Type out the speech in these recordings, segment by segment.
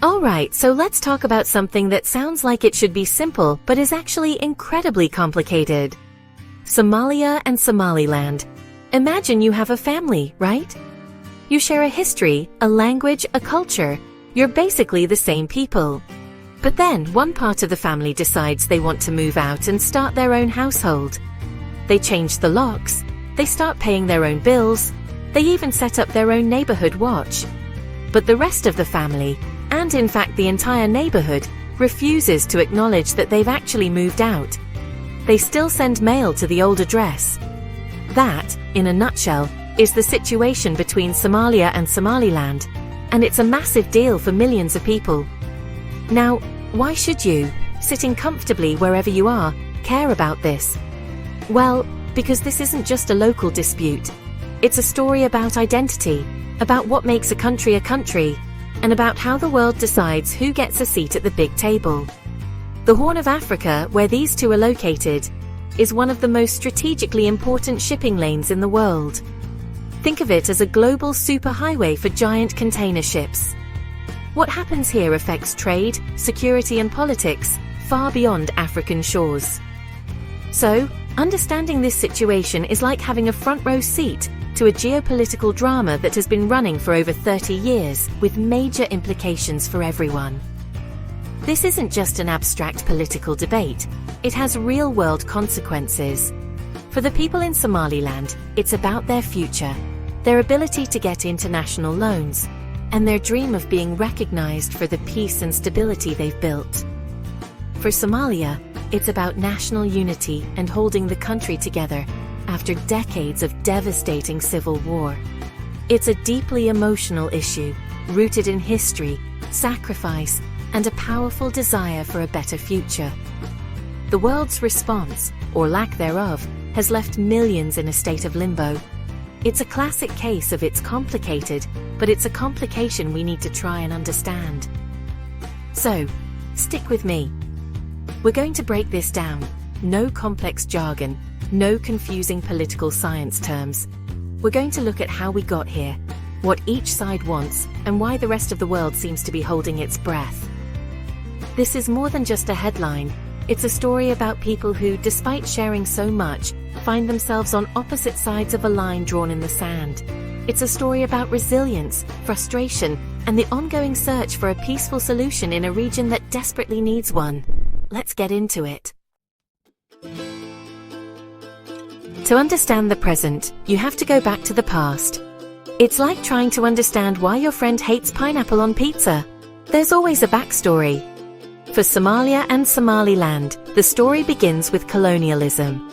Alright, so let's talk about something that sounds like it should be simple, but is actually incredibly complicated. Somalia and Somaliland. Imagine you have a family, right? You share a history, a language, a culture. You're basically the same people. But then, one part of the family decides they want to move out and start their own household. They change the locks, they start paying their own bills, they even set up their own neighborhood watch. But the rest of the family, and in fact the entire neighborhood, refuses to acknowledge that they've actually moved out. They still send mail to the old address. That, in a nutshell, is the situation between Somalia and Somaliland, and it's a massive deal for millions of people. Now, why should you, sitting comfortably wherever you are, care about this? Well, because this isn't just a local dispute. It's a story about identity, about what makes a country, and about how the world decides who gets a seat at the big table. The Horn of Africa, where these two are located, is one of the most strategically important shipping lanes in the world. Think of it as a global superhighway for giant container ships. What happens here affects trade, security, and politics far beyond African shores. So, understanding this situation is like having a front-row seat to a geopolitical drama that has been running for over 30 years, with major implications for everyone. This isn't just an abstract political debate, it has real-world consequences. For the people in Somaliland, it's about their future, their ability to get international loans, and their dream of being recognized for the peace and stability they've built. For Somalia, it's about national unity and holding the country together after decades of devastating civil war. It's a deeply emotional issue, rooted in history, sacrifice, and a powerful desire for a better future. The world's response, or lack thereof, has left millions in a state of limbo. It's a classic case of it's complicated, but it's a complication we need to try and understand. So, stick with me. We're going to break this down. No complex jargon, no confusing political science terms. We're going to look at how we got here, what each side wants, and why the rest of the world seems to be holding its breath. This is more than just a headline. It's a story about people who, despite sharing so much, find themselves on opposite sides of a line drawn in the sand. It's a story about resilience, frustration, and the ongoing search for a peaceful solution in a region that desperately needs one. Let's get into it. To understand the present, you have to go back to the past. It's like trying to understand why your friend hates pineapple on pizza. There's always a backstory. For Somalia and Somaliland, the story begins with colonialism.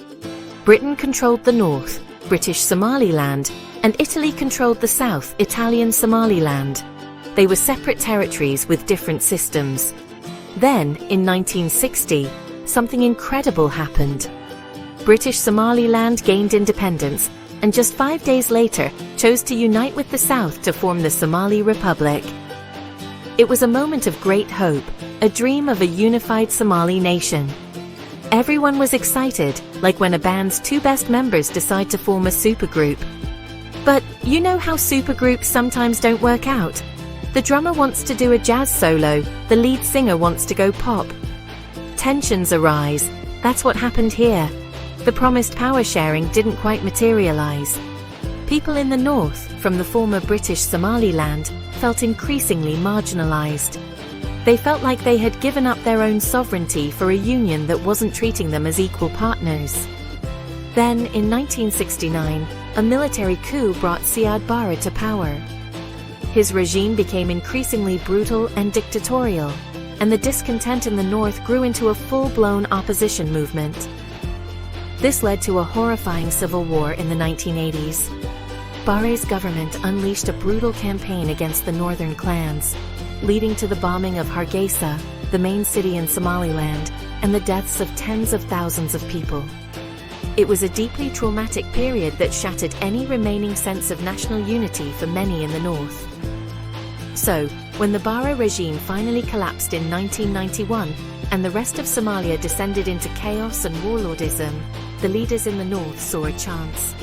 Britain controlled the north, British Somaliland, and Italy controlled the south, Italian Somaliland. They were separate territories with different systems. Then, in 1960, something incredible happened. British Somaliland gained independence, and just 5 days later, chose to unite with the South to form the Somali Republic. It was a moment of great hope, a dream of a unified Somali nation. Everyone was excited, like when a band's two best members decide to form a supergroup. But you know how supergroups sometimes don't work out? The drummer wants to do a jazz solo, the lead singer wants to go pop. Tensions arise. That's what happened here. The promised power sharing didn't quite materialize. People in the north, from the former British Somaliland, felt increasingly marginalized. They felt like they had given up their own sovereignty for a union that wasn't treating them as equal partners. Then, in 1969, a military coup brought Siad Barre to power. His regime became increasingly brutal and dictatorial, and the discontent in the north grew into a full-blown opposition movement. This led to a horrifying civil war in the 1980s. Barre's government unleashed a brutal campaign against the northern clans, leading to the bombing of Hargeisa, the main city in Somaliland, and the deaths of tens of thousands of people. It was a deeply traumatic period that shattered any remaining sense of national unity for many in the north. So, when the Barre regime finally collapsed in 1991, and the rest of Somalia descended into chaos and warlordism, the leaders in the north saw a chance.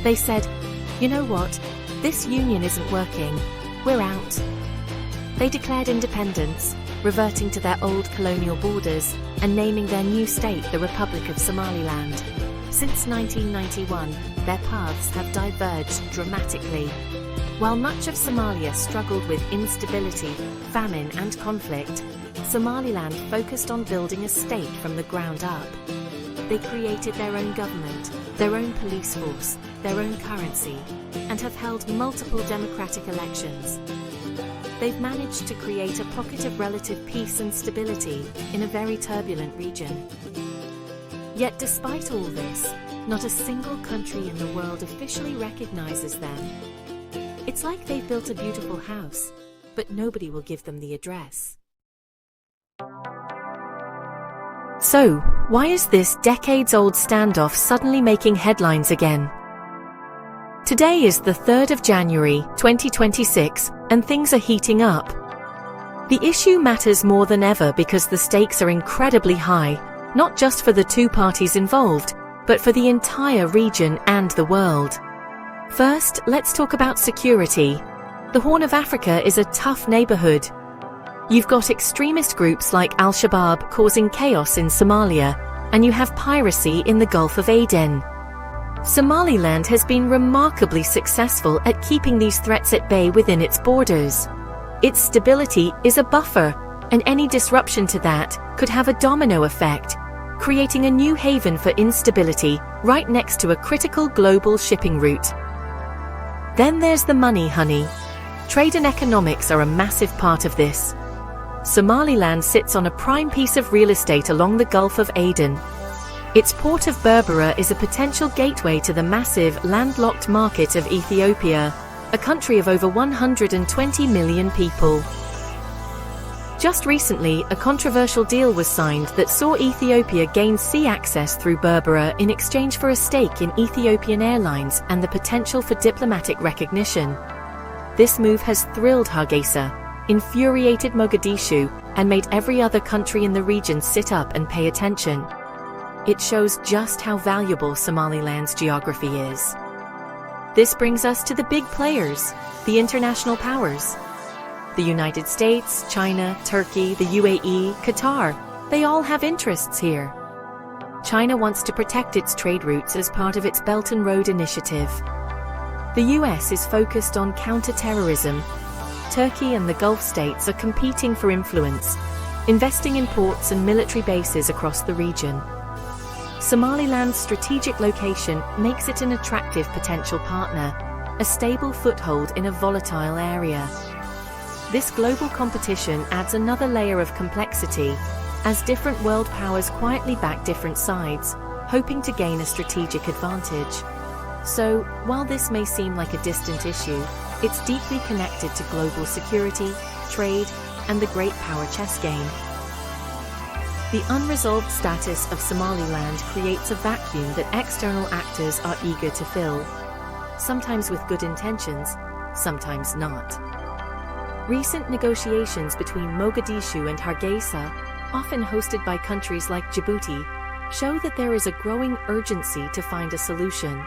They said, "You know what? This union isn't working. We're out." They declared independence, reverting to their old colonial borders and naming their new state the Republic of Somaliland. Since 1991, their paths have diverged dramatically. While much of Somalia struggled with instability, famine, and conflict, Somaliland focused on building a state from the ground up. They created their own government, their own police force, their own currency, and have held multiple democratic elections. They've managed to create a pocket of relative peace and stability in a very turbulent region. Yet despite all this, not a single country in the world officially recognizes them. It's like they've built a beautiful house, but nobody will give them the address. So, why is this decades-old standoff suddenly making headlines again? Today is the 3rd of January, 2026, and things are heating up. The issue matters more than ever because the stakes are incredibly high, not just for the two parties involved, but for the entire region and the world. First, let's talk about security. The Horn of Africa is a tough neighborhood. You've got extremist groups like Al-Shabaab causing chaos in Somalia, and you have piracy in the Gulf of Aden. Somaliland has been remarkably successful at keeping these threats at bay within its borders. Its stability is a buffer, and any disruption to that could have a domino effect, creating a new haven for instability right next to a critical global shipping route. Then there's the money, honey. Trade and economics are a massive part of this. Somaliland sits on a prime piece of real estate along the Gulf of Aden. Its port of Berbera is a potential gateway to the massive landlocked market of Ethiopia, a country of over 120 million people. Just recently, a controversial deal was signed that saw Ethiopia gain sea access through Berbera in exchange for a stake in Ethiopian Airlines and the potential for diplomatic recognition. This move has thrilled Hargeisa, infuriated Mogadishu, and made every other country in the region sit up and pay attention. It shows just how valuable Somaliland's geography is. This brings us to the big players, the international powers. The United States, China, Turkey, the UAE, Qatar, they all have interests here. China wants to protect its trade routes as part of its Belt and Road Initiative. The US is focused on counter-terrorism. Turkey and the Gulf states are competing for influence, investing in ports and military bases across the region. Somaliland's strategic location makes it an attractive potential partner, a stable foothold in a volatile area. This global competition adds another layer of complexity, as different world powers quietly back different sides, hoping to gain a strategic advantage. So, while this may seem like a distant issue, it's deeply connected to global security, trade, and the great power chess game. The unresolved status of Somaliland creates a vacuum that external actors are eager to fill, sometimes with good intentions, sometimes not. Recent negotiations between Mogadishu and Hargeisa, often hosted by countries like Djibouti, show that there is a growing urgency to find a solution.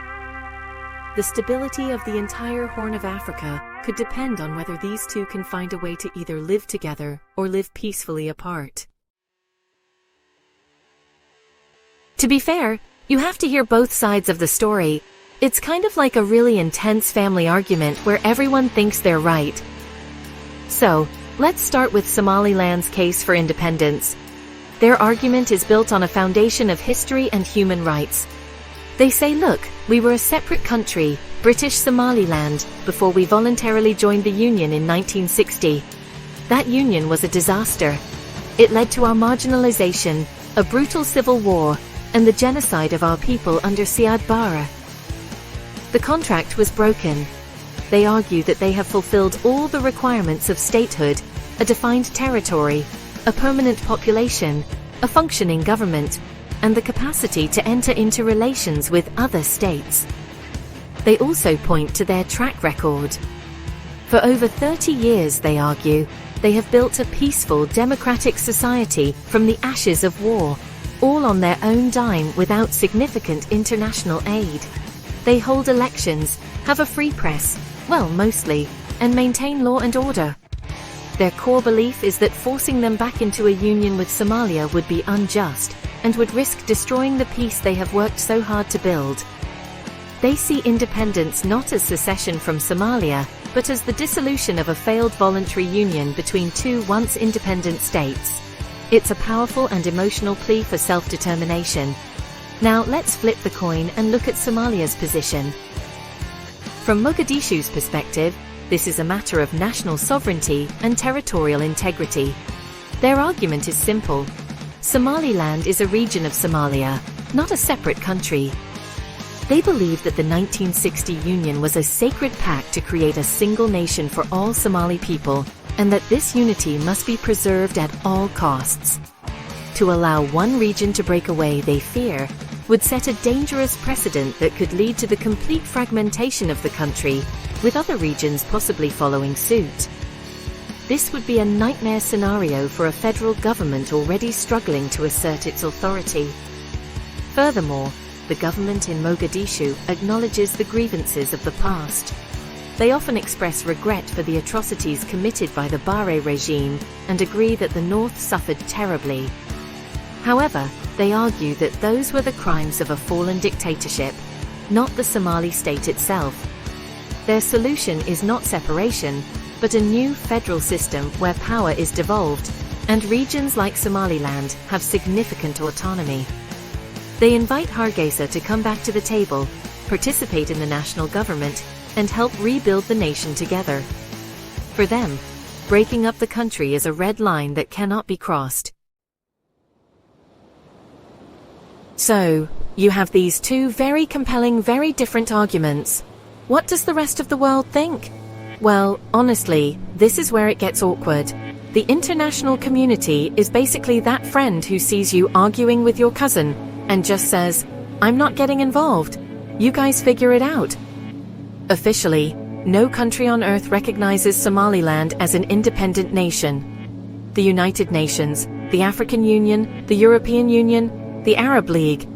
The stability of the entire Horn of Africa could depend on whether these two can find a way to either live together or live peacefully apart. To be fair, you have to hear both sides of the story. It's kind of like a really intense family argument where everyone thinks they're right. So, let's start with Somaliland's case for independence. Their argument is built on a foundation of history and human rights. They say, look, we were a separate country, British Somaliland, before we voluntarily joined the Union in 1960. That union was a disaster. It led to our marginalization, a brutal civil war, and the genocide of our people under Siad Barre. The contract was broken. They argue that they have fulfilled all the requirements of statehood, a defined territory, a permanent population, a functioning government, and the capacity to enter into relations with other states. They also point to their track record. For over 30 years, they argue, they have built a peaceful, democratic society from the ashes of war, all on their own dime without significant international aid. They hold elections, have a free press, well, mostly, and maintain law and order. Their core belief is that forcing them back into a union with Somalia would be unjust, and would risk destroying the peace they have worked so hard to build. They see independence not as secession from Somalia, but as the dissolution of a failed voluntary union between two once independent states. It's a powerful and emotional plea for self-determination. Now let's flip the coin and look at Somalia's position. From Mogadishu's perspective, this is a matter of national sovereignty and territorial integrity. Their argument is simple. Somaliland is a region of Somalia, not a separate country. They believe that the 1960 union was a sacred pact to create a single nation for all Somali people, and that this unity must be preserved at all costs. To allow one region to break away, they fear, would set a dangerous precedent that could lead to the complete fragmentation of the country, with other regions possibly following suit. This would be a nightmare scenario for a federal government already struggling to assert its authority. Furthermore, the government in Mogadishu acknowledges the grievances of the past. They often express regret for the atrocities committed by the Bare regime and agree that the North suffered terribly. However, they argue that those were the crimes of a fallen dictatorship, not the Somali state itself. Their solution is not separation, but a new federal system where power is devolved, and regions like Somaliland have significant autonomy. They invite Hargeisa to come back to the table, participate in the national government, and help rebuild the nation together. For them, breaking up the country is a red line that cannot be crossed. So, you have these two very compelling, very different arguments. What does the rest of the world think? Well, honestly, this is where it gets awkward. The international community is basically that friend who sees you arguing with your cousin, and just says, "I'm not getting involved. You guys figure it out." Officially, no country on earth recognizes Somaliland as an independent nation. The United Nations, the African Union, the European Union, the Arab League,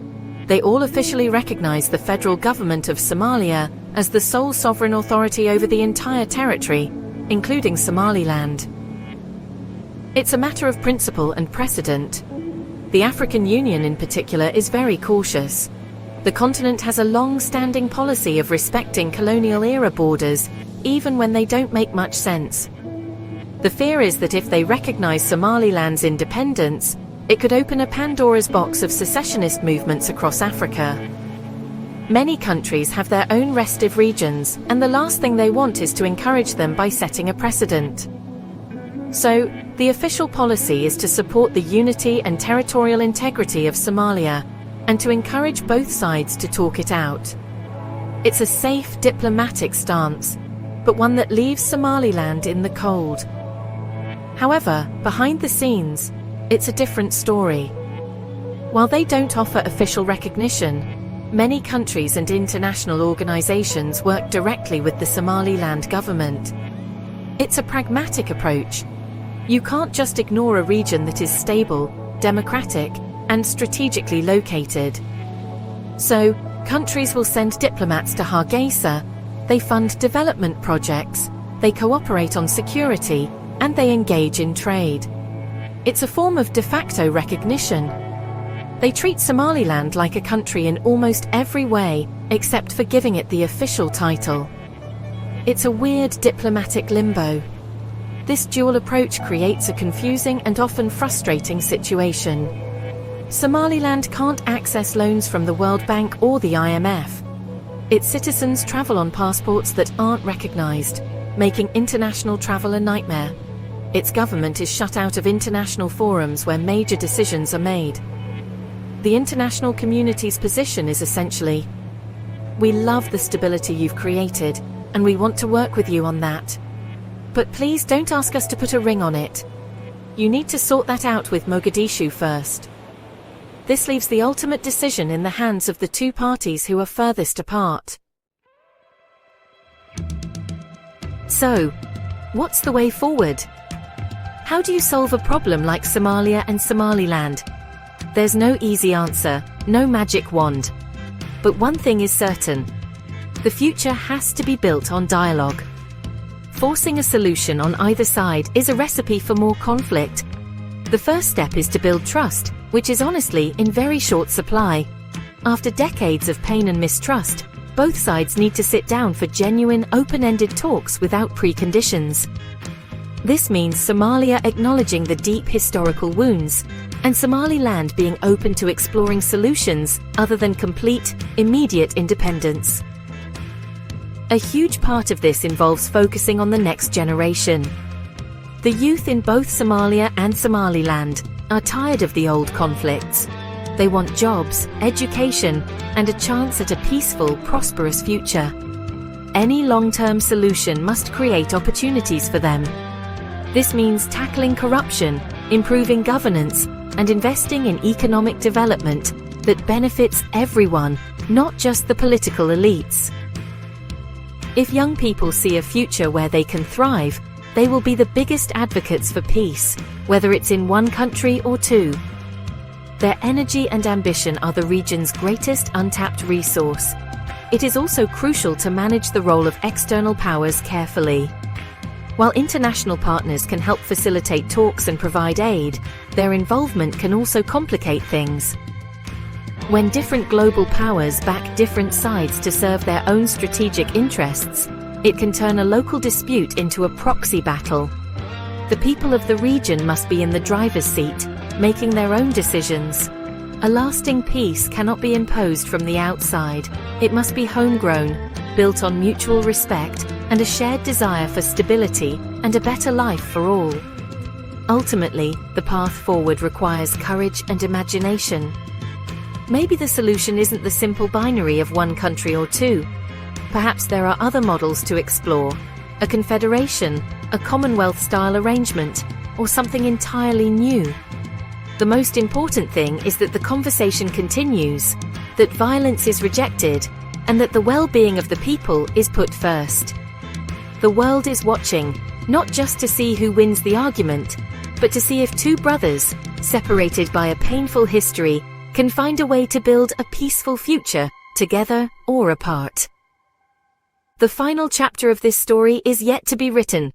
they all officially recognize the federal government of Somalia as the sole sovereign authority over the entire territory, including Somaliland. It's a matter of principle and precedent. The African Union in particular is very cautious. The continent has a long-standing policy of respecting colonial-era borders, even when they don't make much sense. The fear is that if they recognize Somaliland's independence, it could open a Pandora's box of secessionist movements across Africa. Many countries have their own restive regions, and the last thing they want is to encourage them by setting a precedent. So, the official policy is to support the unity and territorial integrity of Somalia, and to encourage both sides to talk it out. It's a safe, diplomatic stance, but one that leaves Somaliland in the cold. However, behind the scenes, it's a different story. While they don't offer official recognition, many countries and international organizations work directly with the Somaliland government. It's a pragmatic approach. You can't just ignore a region that is stable, democratic, and strategically located. So, countries will send diplomats to Hargeisa, they fund development projects, they cooperate on security, and they engage in trade. It's a form of de facto recognition. They treat Somaliland like a country in almost every way, except for giving it the official title. It's a weird diplomatic limbo. This dual approach creates a confusing and often frustrating situation. Somaliland can't access loans from the World Bank or the IMF. Its citizens travel on passports that aren't recognized, making international travel a nightmare. Its government is shut out of international forums where major decisions are made. The international community's position is essentially, "We love the stability you've created, and we want to work with you on that. But please don't ask us to put a ring on it. You need to sort that out with Mogadishu first." This leaves the ultimate decision in the hands of the two parties who are furthest apart. So, what's the way forward? How do you solve a problem like Somalia and Somaliland? There's no easy answer, no magic wand. But one thing is certain. The future has to be built on dialogue. Forcing a solution on either side is a recipe for more conflict. The first step is to build trust, which is honestly in very short supply. After decades of pain and mistrust, both sides need to sit down for genuine, open-ended talks without preconditions. This means Somalia acknowledging the deep historical wounds, and Somaliland being open to exploring solutions other than complete, immediate independence. A huge part of this involves focusing on the next generation. The youth in both Somalia and Somaliland are tired of the old conflicts. They want jobs, education, and a chance at a peaceful, prosperous future. Any long-term solution must create opportunities for them. This means tackling corruption, improving governance, and investing in economic development that benefits everyone, not just the political elites. If young people see a future where they can thrive, they will be the biggest advocates for peace, whether it's in one country or two. Their energy and ambition are the region's greatest untapped resource. It is also crucial to manage the role of external powers carefully. While international partners can help facilitate talks and provide aid, their involvement can also complicate things. When different global powers back different sides to serve their own strategic interests, it can turn a local dispute into a proxy battle. The people of the region must be in the driver's seat, making their own decisions. A lasting peace cannot be imposed from the outside. It must be homegrown, built on mutual respect, and a shared desire for stability and a better life for all. Ultimately, the path forward requires courage and imagination. Maybe the solution isn't the simple binary of one country or two. Perhaps there are other models to explore: a confederation, a Commonwealth-style arrangement, or something entirely new. The most important thing is that the conversation continues, that violence is rejected, and that the well-being of the people is put first. The world is watching, not just to see who wins the argument, but to see if two brothers, separated by a painful history, can find a way to build a peaceful future, together or apart. The final chapter of this story is yet to be written,